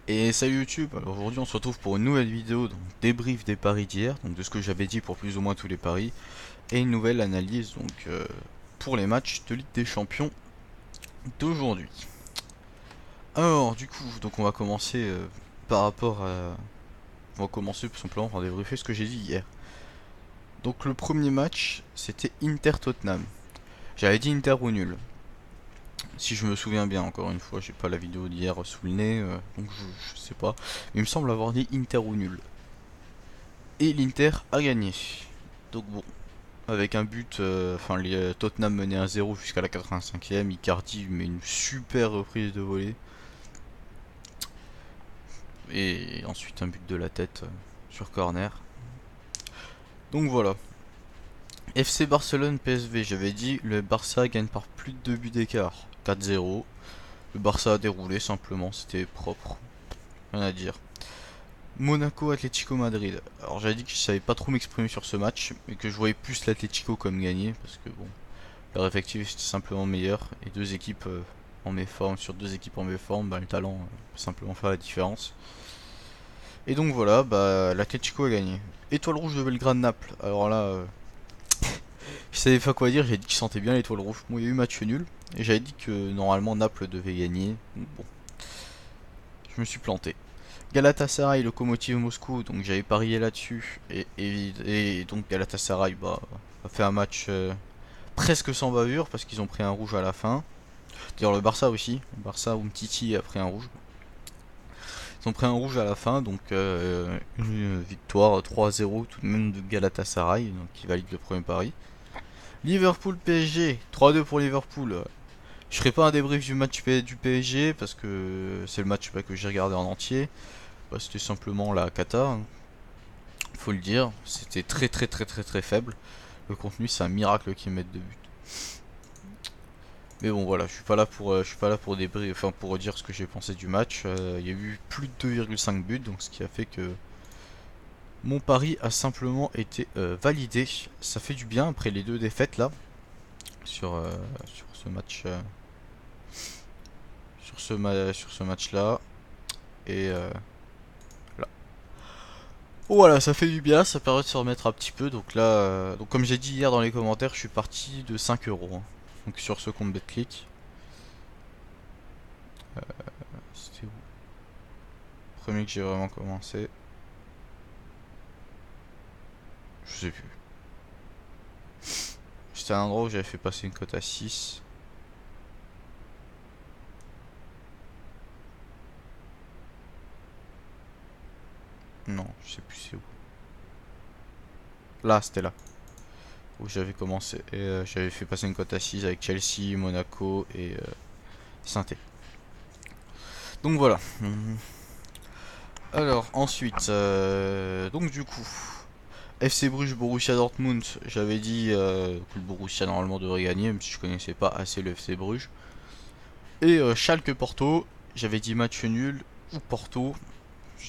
Et salut YouTube, alors aujourd'hui on se retrouve pour une nouvelle vidéo, donc débrief des paris d'hier, donc de ce que j'avais dit pour plus ou moins tous les paris, et une nouvelle analyse pour les matchs de Ligue des Champions d'aujourd'hui. Alors du coup, donc on va commencer par rapport à... On va commencer tout simplement par débriefer ce que j'ai dit hier. Donc le premier match, c'était Inter-Tottenham. J'avais dit Inter ou nul. Si je me souviens bien, encore une fois, j'ai pas la vidéo d'hier sous le nez, donc je sais pas. Mais il me semble avoir dit Inter ou nul. Et l'Inter a gagné. Donc bon, avec un but, Tottenham menait 1-0 jusqu'à la 85e, Icardi met une super reprise de volée. Et ensuite un but de la tête sur corner. Donc voilà. FC Barcelone PSV, j'avais dit le Barça gagne par plus de 2 buts d'écart. 4-0. Le Barça a déroulé simplement, c'était propre. Rien à dire. Monaco Atlético Madrid. Alors j'avais dit que je savais pas trop m'exprimer sur ce match, mais que je voyais plus l'Atlético comme gagner, parce que bon, leur effectif était simplement meilleur, et deux équipes en méforme, sur deux équipes en méforme, bah, le talent peut simplement faire la différence. Et donc voilà, bah l'Atlético a gagné. Étoile rouge de Belgrade-Naples. Alors là, je savais pas quoi dire, j'ai dit que je sentais bien l'étoile rouge. Bon, il y a eu match nul, et j'avais dit que normalement Naples devait gagner. Bon, je me suis planté. Galatasaray, Lokomotiv Moscou, donc j'avais parié là-dessus. Et donc Galatasaray a fait un match presque sans bavure parce qu'ils ont pris un rouge à la fin. D'ailleurs le Barça aussi, le Barça Umtiti a pris un rouge. Ils ont pris un rouge à la fin, donc une victoire 3-0 tout de même de Galatasaray, donc qui valide le premier pari. Liverpool PSG, 3-2 pour Liverpool. Je ferai pas un débrief du match du PSG parce que c'est le match que j'ai regardé en entier. Bah, c'était simplement la cata, hein, faut le dire. C'était très très très très très faible. Le contenu, c'est un miracle qu'ils mettent de but. Mais bon voilà, je suis pas là pour enfin pour dire ce que j'ai pensé du match. Il y a eu plus de 2,5 buts, donc ce qui a fait que mon pari a simplement été validé. Ça fait du bien après les deux défaites là sur sur ce match sur ce match là et là. Voilà, ça fait du bien, ça permet de se remettre un petit peu. Donc là, donc comme j'ai dit hier dans les commentaires, je suis parti de 5 euros, hein. Donc sur ce compte BetClick. C'était où? Premier que j'ai vraiment commencé. Je sais plus. C'était un endroit où j'avais fait passer une cote à 6. Non, je sais plus c'est où. Là, c'était là. Où j'avais commencé. Et j'avais fait passer une cote à 6 avec Chelsea, Monaco et Saint-Étienne. Donc voilà. Alors ensuite, donc du coup, FC Bruges, Borussia Dortmund, j'avais dit que le Borussia normalement devrait gagner, même si je connaissais pas assez le FC Bruges. Et Schalke Porto, j'avais dit match nul ou Porto,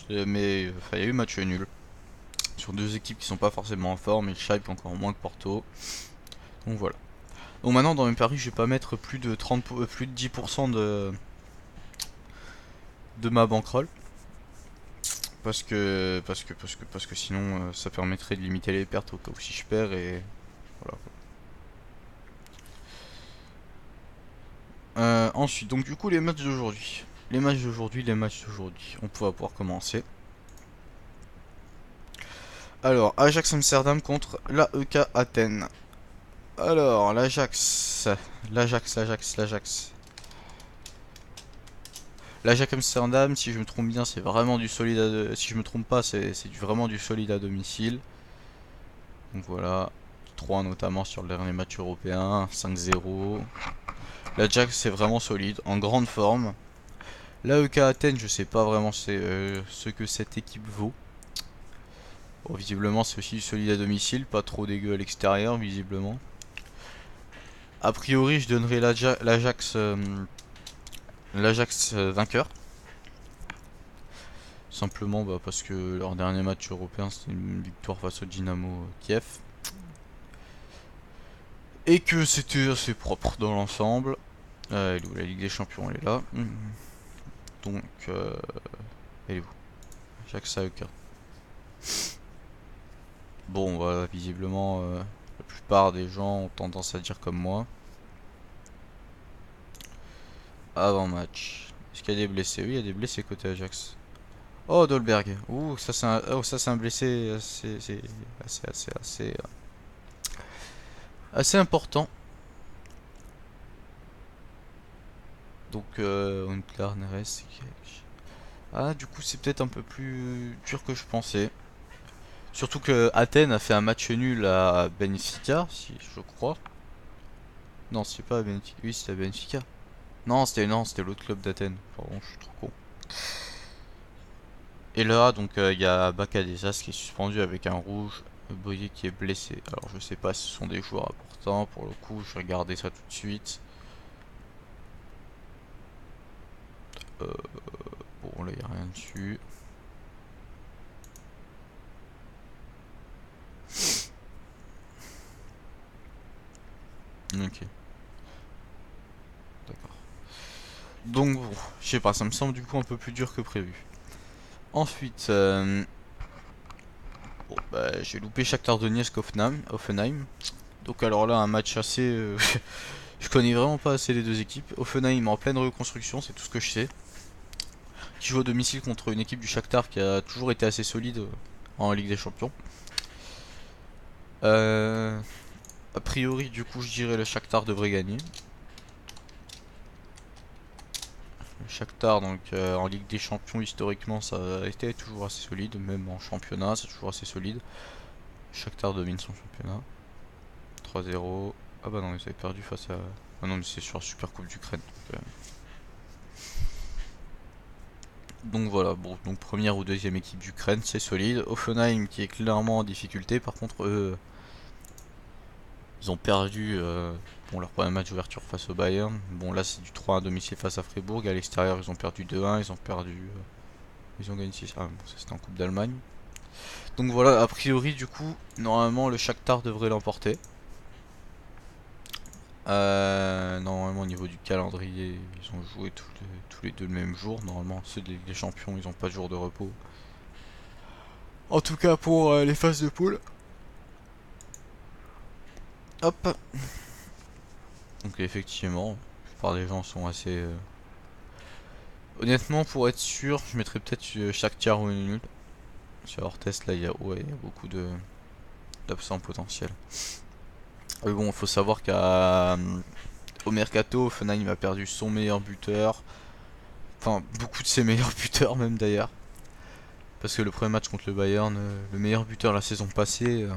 mais enfin, il y a eu match nul sur deux équipes qui sont pas forcément en forme, et Schalke encore moins que Porto. Donc voilà. Donc maintenant dans mes paris, je vais pas mettre plus de 30, plus de 10% de ma bankroll. Parce que sinon ça permettrait de limiter les pertes au cas où si je perds et voilà. Ensuite, donc du coup les matchs d'aujourd'hui. Les matchs d'aujourd'hui. On va pouvoir commencer. Alors, Ajax Amsterdam contre l'AEK Athènes. Alors, l'Ajax. L'Ajax Amsterdam, si je me trompe bien, c'est vraiment du solide si je me trompe pas, c'est vraiment du solide à domicile. Donc voilà, 3 notamment sur le dernier match européen, 5-0. L'Ajax c'est vraiment solide, en grande forme. L'AEK Athènes, je sais pas vraiment ce que cette équipe vaut. Bon, visiblement c'est aussi solide à domicile, pas trop dégueu à l'extérieur visiblement. A priori je donnerai l'Ajax vainqueur. Simplement parce que leur dernier match européen c'était une victoire face au Dynamo Kiev. Et que c'était assez propre dans l'ensemble. La Ligue des Champions elle est là. Donc Elle est où? Ajax AEK. Bon, voilà, visiblement, la plupart des gens ont tendance à dire comme moi. Avant match. Est-ce qu'il y a des blessés? Oui, il y a des blessés côté Ajax. Oh, Dolberg. Ouh, ça c'est un, oh, ça c'est un blessé assez important. Donc, Huntelaar, Neres. Ah, du coup, c'est peut-être un peu plus dur que je pensais. Surtout que Athènes a fait un match nul à Benfica, si je crois. Non, c'est pas à Benfica. Oui, c'était à Benfica. Non, c'était l'autre club d'Athènes. Pardon, je suis trop con. Et là, donc, il y a Bacadesas qui est suspendu avec un rouge. Boyer qui est blessé. Alors, je sais pas si ce sont des joueurs importants. Pour le coup, je vais regarder ça tout de suite. Euh, bon, là, il n'y a rien dessus. Ok, d'accord. Donc, bon, je sais pas, ça me semble du coup un peu plus dur que prévu. Ensuite, bon, bah, j'ai loupé Shakhtar Donetsk Offenheim. Donc alors là, un match assez... je connais vraiment pas assez les deux équipes. Offenheim en pleine reconstruction, c'est tout ce que je sais. Qui joue au domicile contre une équipe du Shakhtar qui a toujours été assez solide en Ligue des Champions. Euh, a priori, du coup, je dirais le Shakhtar devrait gagner. Le Shakhtar, donc en Ligue des Champions, historiquement, ça a été toujours assez solide. Même en championnat, c'est toujours assez solide. Shakhtar domine son championnat. 3-0. Ah bah non, ils avaient perdu face à... Ah non, mais c'est sur la Super Coupe d'Ukraine. Donc voilà, bon, donc première ou deuxième équipe d'Ukraine, c'est solide. Offenheim qui est clairement en difficulté, par contre eux, ils ont perdu bon, leur premier match d'ouverture face au Bayern. Bon là c'est du 3-1 à domicile face à Fribourg, à l'extérieur ils ont perdu 2-1, ils ont perdu... ils ont gagné 6. Ah bon, ça c'était en Coupe d'Allemagne. Donc voilà, a priori du coup, normalement le Shakhtar devrait l'emporter. Normalement au niveau du calendrier, ils ont joué tous les deux le même jour. Normalement ceux des Ligue des Champions, ils ont pas de jour de repos. En tout cas pour les phases de poule. Hop. Donc effectivement, la plupart des gens sont assez... Honnêtement, pour être sûr, je mettrais peut-être chaque tiers ou une nul. Sur hors test, là, il y a beaucoup d'absents potentiels. Mais bon, il faut savoir qu'au Mercato, Offenheim a perdu son meilleur buteur. Enfin, beaucoup de ses meilleurs buteurs même d'ailleurs. Parce que le premier match contre le Bayern, le meilleur buteur la saison passée,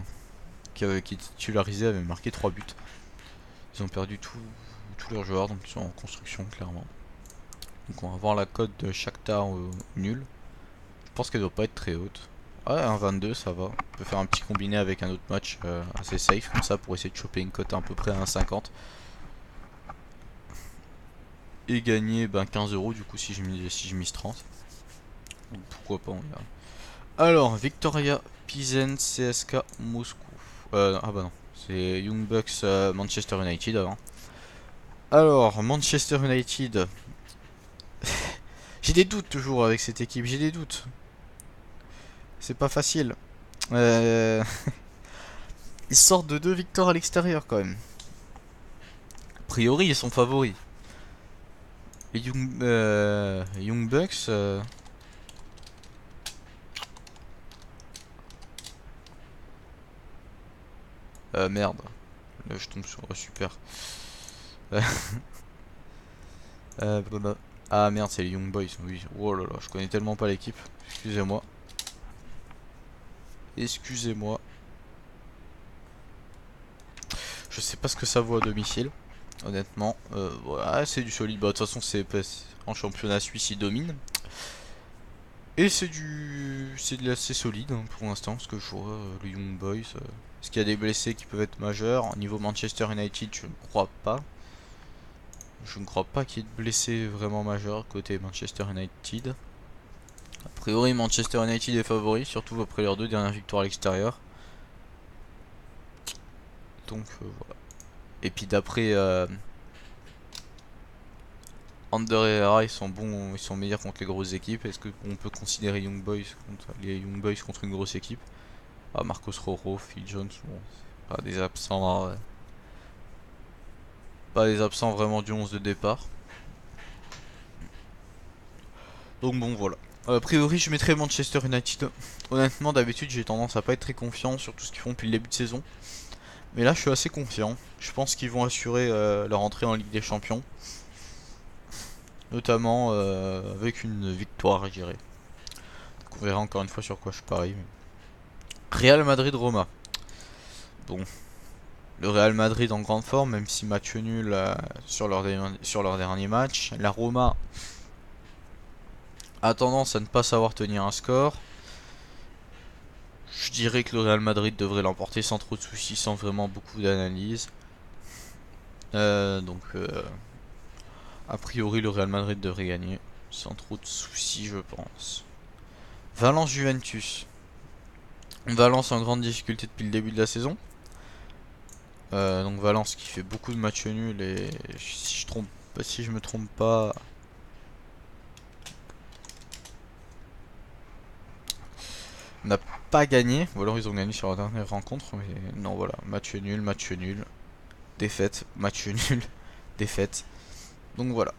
qui est titularisé, avait marqué 3 buts. Ils ont perdu tous leurs joueurs, donc ils sont en construction clairement. Donc on va voir la cote de Shakhtar nul. Je pense qu'elle doit pas être très haute. Ouais, un 22 ça va. On peut faire un petit combiné avec un autre match assez safe comme ça pour essayer de choper une cote à peu près à 1,50. Et gagner 15 euros du coup si je mise 30. Donc pourquoi pas, on verra. Alors, Victoria Pilsen CSK Moscou. Ah bah non, c'est Young Bucks Manchester United avant. Alors, Manchester United. J'ai des doutes toujours avec cette équipe, j'ai des doutes. C'est pas facile. Euh... Ils sortent de 2 victoires à l'extérieur quand même. A priori, ils sont favoris. Et Young Bucks. Merde. Là, je tombe sur. Super. Euh, blablabla. Ah merde, c'est les Young Boys. Oui. Oh là là, je connais tellement pas l'équipe. Excusez-moi. Excusez-moi. Je sais pas ce que ça vaut à domicile. Honnêtement. Voilà, c'est du solide. Bah, de toute façon, c'est en championnat suisse, ils dominent. Et c'est de l'assez solide hein, pour l'instant, ce que je vois, les Young Boys. Est-ce qu'il y a des blessés qui peuvent être majeurs? Au niveau Manchester United, je ne crois pas. Je ne crois pas qu'il y ait de blessés vraiment majeurs côté Manchester United. A priori, Manchester United est favori, surtout après leurs 2 dernières victoires à l'extérieur. Donc voilà. Et puis Under et Hara, ils sont bons, ils sont meilleurs contre les grosses équipes. Est-ce qu'on peut considérer les Young Boys contre une grosse équipe? Ah, Marcos Rojo, Phil Jones, bon, c'est pas des absents, pas des absents vraiment du 11 de départ. Donc bon, voilà. A priori, je mettrais Manchester United. Honnêtement, d'habitude, j'ai tendance à pas être très confiant sur tout ce qu'ils font depuis le début de saison. Mais là, je suis assez confiant. Je pense qu'ils vont assurer leur entrée en Ligue des Champions. Notamment avec une victoire, je dirais. Donc on verra encore une fois sur quoi je parie. Real Madrid-Roma. Bon, le Real Madrid en grande forme, même si match nul sur leur dernier match. La Roma a tendance à ne pas savoir tenir un score. Je dirais que le Real Madrid devrait l'emporter sans trop de soucis, sans vraiment beaucoup d'analyse. Donc, a priori, le Real Madrid devrait gagner sans trop de soucis, je pense. Valence-Juventus. Valence en grande difficulté depuis le début de la saison. Donc Valence qui fait beaucoup de matchs nuls et si je me trompe pas, n'a pas gagné, ou alors ils ont gagné sur la dernière rencontre, mais non voilà, match nul, défaite, match nul, défaite. Donc voilà.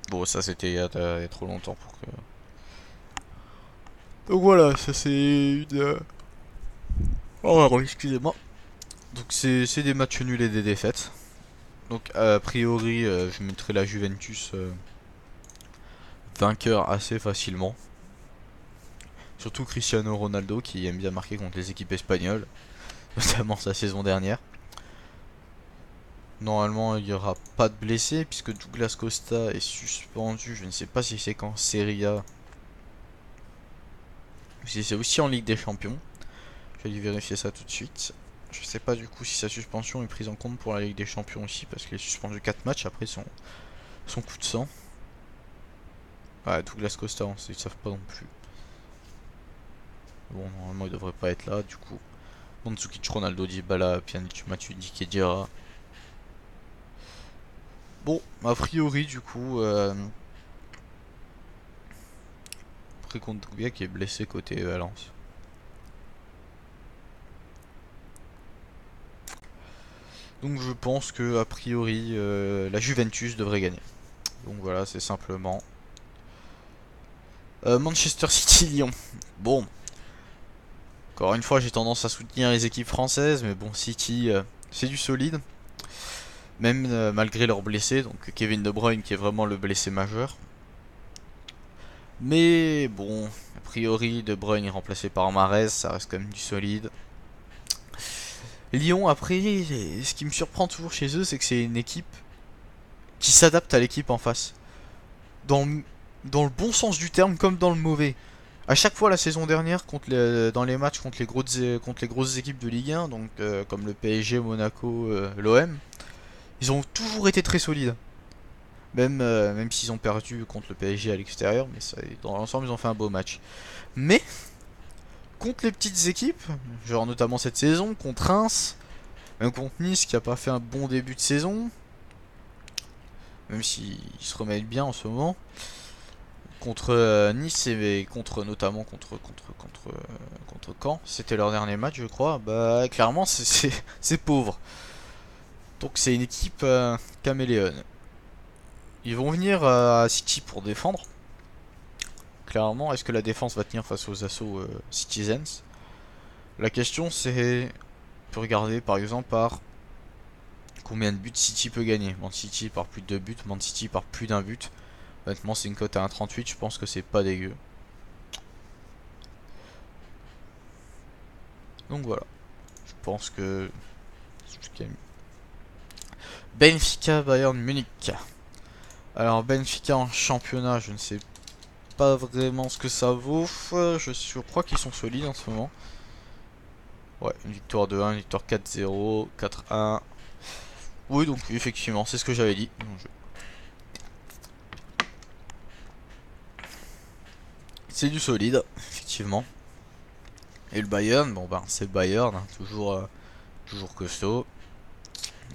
Bon ça c'était il y a trop longtemps pour que. Donc voilà, ça c'est une. Oh pardon, excusez-moi. Donc c'est des matchs nuls et des défaites. Donc a priori je mettrai la Juventus vainqueur assez facilement. Surtout Cristiano Ronaldo qui aime bien marquer contre les équipes espagnoles, notamment sa saison dernière. Normalement il n'y aura pas de blessés puisque Douglas Costa est suspendu. Je ne sais pas si c'est qu'en Serie A. Si c'est aussi en Ligue des Champions. Je vais aller vérifier ça tout de suite. Je sais pas du coup si sa suspension est prise en compte pour la Ligue des Champions aussi parce qu'il est suspendu 4 matchs après son coup de sang. Ouais, Douglas Costa, ils savent pas non plus. Bon, normalement il devrait pas être là du coup. Mandzukic, Ronaldo, Dybala, Pjanic, Matuidi, Khedira. Bon, a priori du coup, après contre Doumbia qui est blessé côté Valence. Donc je pense que a priori la Juventus devrait gagner. Donc voilà, c'est simplement. Manchester City-Lyon. Bon, encore une fois j'ai tendance à soutenir les équipes françaises, mais bon City c'est du solide. Même malgré leurs blessés, donc Kevin De Bruyne qui est vraiment le blessé majeur. Mais bon, a priori De Bruyne est remplacé par Mahrez, ça reste quand même du solide. Lyon, après, ce qui me surprend toujours chez eux, c'est que c'est une équipe qui s'adapte à l'équipe en face. Dans, dans le bon sens du terme comme dans le mauvais. À chaque fois la saison dernière, dans les matchs contre les grosses équipes de Ligue 1, donc comme le PSG, Monaco, l'OM, ils ont toujours été très solides. Même s'ils ont perdu contre le PSG à l'extérieur, mais dans l'ensemble ils ont fait un beau match. Mais contre les petites équipes, genre notamment cette saison, contre Reims, même contre Nice qui a pas fait un bon début de saison, même s'ils se remettent bien en ce moment, contre Nice et contre Caen, c'était leur dernier match je crois, bah clairement c'est pauvre. Donc c'est une équipe caméléone. Ils vont venir à City pour défendre. Clairement, est-ce que la défense va tenir face aux assauts Citizens? La question c'est, on peut regarder par exemple par combien de buts City peut gagner. Man City par plus de 2 buts, Man City par plus d'un but. Honnêtement, c'est une cote à 1,38, je pense que c'est pas dégueu. Donc voilà, je pense que Benfica Bayern Munich. Alors Benfica en championnat, je ne sais pas vraiment ce que ça vaut. Je crois qu'ils sont solides en ce moment. Ouais, une victoire 2-1, une victoire 4-0, 4-1. Oui, donc effectivement, c'est ce que j'avais dit. C'est du solide, effectivement. Et le Bayern, bon ben c'est le Bayern, hein, toujours costaud.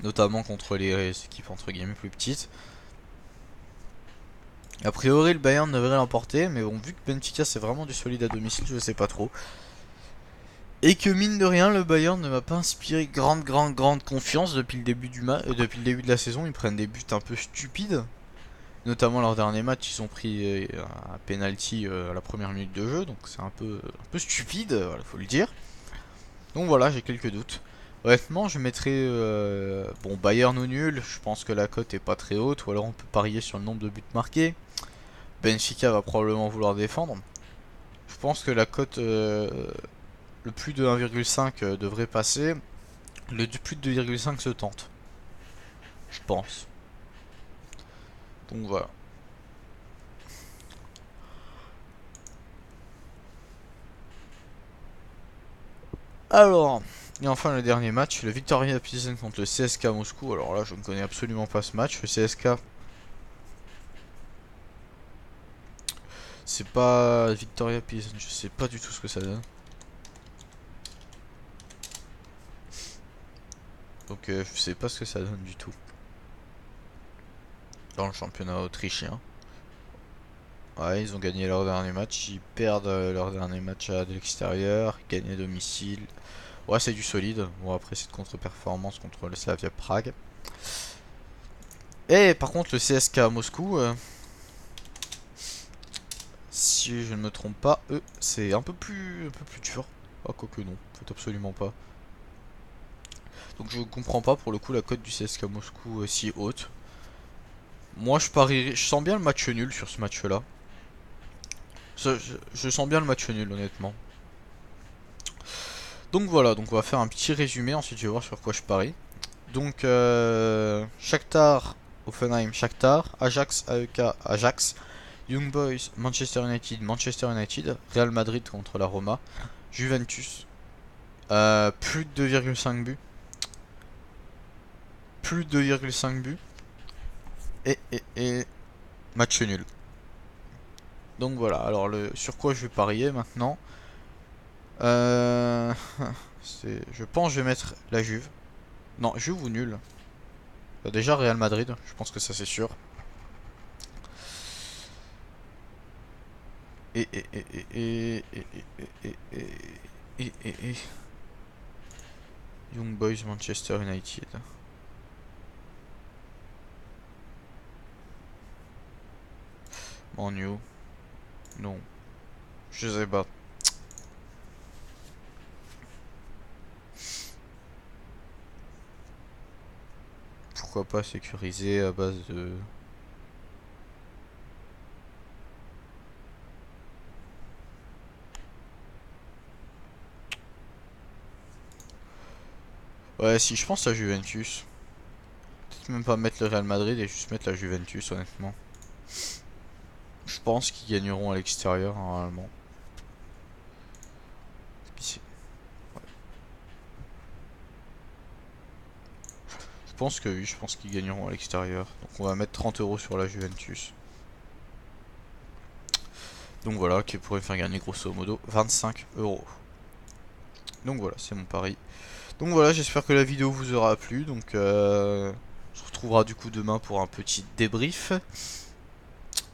notamment contre les équipes entre guillemets plus petites. A priori le Bayern devrait l'emporter, mais bon, vu que Benfica c'est vraiment du solide à domicile, je sais pas trop. Et que mine de rien, le Bayern ne m'a pas inspiré grande confiance depuis le début depuis le début de la saison. Ils prennent des buts un peu stupides. Notamment leur dernier match, ils ont pris un penalty à la première minute de jeu, donc c'est un peu stupide, voilà, faut le dire. Donc voilà, j'ai quelques doutes. Honnêtement, je mettrais bon, Bayern au nul. Je pense que la cote est pas très haute, ou alors on peut parier sur le nombre de buts marqués. Benfica va probablement vouloir défendre. Je pense que la cote le plus de 1,5 devrait passer. Le plus de 2,5 se tente. Je pense. Donc voilà. Alors, et enfin le dernier match, le Victoria Pilsen contre le CSK Moscou. Alors là, je ne connais absolument pas ce match. Le CSK, c'est pas Victoria Pilsen, je sais pas du tout ce que ça donne. Donc je sais pas ce que ça donne du tout. Dans le championnat autrichien. Ouais, ils ont gagné leur dernier match, ils perdent leur dernier match à l'extérieur, gagnent à domicile. Ouais, c'est du solide. Bon, après, c'est de contre-performance contre le Slavia Prague. Et par contre, le CSK à Moscou, si je ne me trompe pas, eux, c'est un peu plus dur. Ah, quoique non, en fait, absolument pas. Donc je comprends pas pour le coup la cote du CSK Moscou si haute. Moi, je sens bien le match nul sur ce match-là. Je sens bien le match nul, honnêtement. Donc voilà, donc on va faire un petit résumé, ensuite je vais voir sur quoi je parie. Donc Shakhtar, Hoffenheim, Shakhtar, Ajax, AEK, Ajax, Young Boys, Manchester United, Manchester United, Real Madrid contre la Roma, Juventus, plus de 2,5 buts, plus de 2,5 buts, et match nul. Donc voilà, alors sur quoi je vais parier maintenant. euh, je pense que je vais mettre la Juve. Non, Juve ou nul. Déjà Real Madrid, je pense que ça c'est sûr. Et, et, et, et, et, et, et, et, et, Young Boys Manchester United. Manu. Non. Je sais pas. Pourquoi pas sécuriser à base de... Ouais, si je pense à Juventus. Peut-être même pas mettre le Real Madrid et juste mettre la Juventus, honnêtement. Je pense qu'ils gagneront à l'extérieur, normalement. Je pense que oui, je pense qu'ils gagneront à l'extérieur. Donc on va mettre 30 € sur la Juventus. Donc voilà, qui pourrait faire gagner grosso modo 25 €. Donc voilà, c'est mon pari. Donc voilà, j'espère que la vidéo vous aura plu. Donc on se retrouvera du coup demain pour un petit débrief.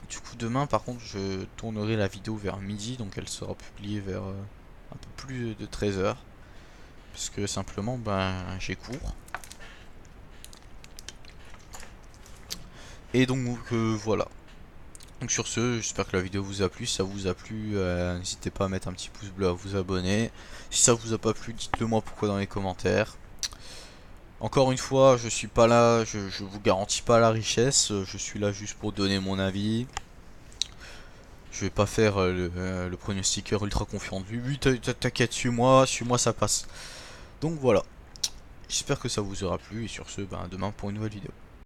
Du coup demain par contre je tournerai la vidéo vers midi, donc elle sera publiée vers un peu plus de 13 h. Parce que simplement ben j'ai cours. Et donc voilà. Donc sur ce, j'espère que la vidéo vous a plu. Si ça vous a plu, n'hésitez pas à mettre un petit pouce bleu, à vous abonner. Si ça vous a pas plu, dites-le moi pourquoi dans les commentaires. Encore une fois, je suis pas là, je vous garantis pas la richesse. Je suis là juste pour donner mon avis. Je vais pas faire le pronostiqueur ultra confiant. Oui, t'inquiète, suis-moi ça passe. Donc voilà. J'espère que ça vous aura plu et sur ce, ben, demain pour une nouvelle vidéo.